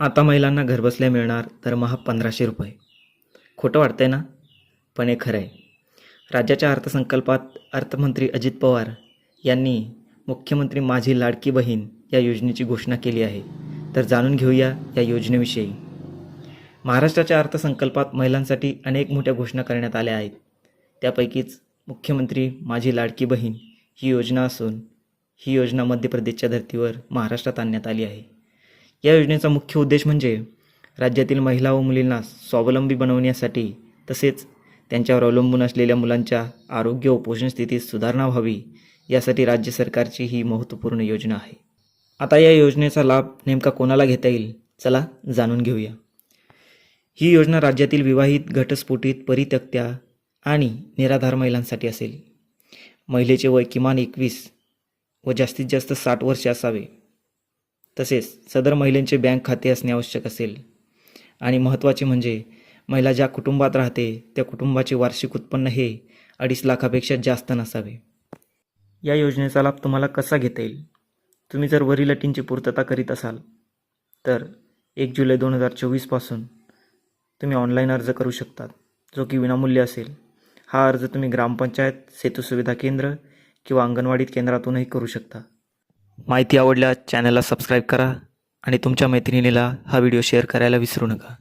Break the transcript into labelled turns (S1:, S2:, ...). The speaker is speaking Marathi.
S1: आता महिलांना घरबसल्या मिळणार दरमहा 1500 रुपये. खोटं वाटतंय ना? पण हे खरं आहे. राज्याच्या अर्थसंकल्पात अर्थमंत्री अजित पवार यांनी मुख्यमंत्री माझी लाडकी बहीण या योजनेची घोषणा केली आहे. तर जाणून घेऊया या योजनेविषयी. महाराष्ट्राच्या अर्थसंकल्पात महिलांसाठी अनेक मोठ्या घोषणा करण्यात आल्या आहेत. त्यापैकीच मुख्यमंत्री माझी लाडकी बहीण ही योजना असून ही योजना मध्य प्रदेशच्या धर्तीवर महाराष्ट्रात आणण्यात आली आहे. या योजनेचा मुख्य उद्देश म्हणजे राज्यातील महिला व मुलींना स्वावलंबी बनवण्यासाठी तसेच त्यांच्यावर अवलंबून असलेल्या मुलांच्या आरोग्य व पोषण स्थितीत सुधारणा व्हावी यासाठी राज्य सरकारची ही महत्त्वपूर्ण योजना आहे. आता या योजनेचा लाभ नेमका कोणाला घेता येईल? चला जाणून घेऊया. ही योजना राज्यातील विवाहित, घटस्फोटित, परित्यक्त्या आणि निराधार महिलांसाठी असेल. महिलेचे वय किमान 21 व जास्तीत जास्त 60 वर्षे असावे. तसेच सदर महिलेचे बँक खाते असणे आवश्यक असेल. आणि महत्त्वाचे म्हणजे महिला ज्या कुटुंबात राहते त्या कुटुंबाचे वार्षिक उत्पन्न हे 2.5 लाखापेक्षा जास्त नसावे. या योजनेचा लाभ तुम्हाला कसा घेता येईल? तुम्ही जर वरील अटींची पूर्तता करीत असाल तर 1 जुलै 2024 पासून तुम्ही ऑनलाईन अर्ज करू शकतात, जो की विनामूल्य असेल. हा अर्ज तुम्ही ग्रामपंचायत, सेतू सुविधा केंद्र किंवा अंगणवाडी केंद्रातूनही करू शकता. माहिती आवडल्यास चॅनलला सबस्क्राईब करा आणि तुमच्या मैत्रिणीला हा व्हिडिओ शेअर करायला विसरू नका.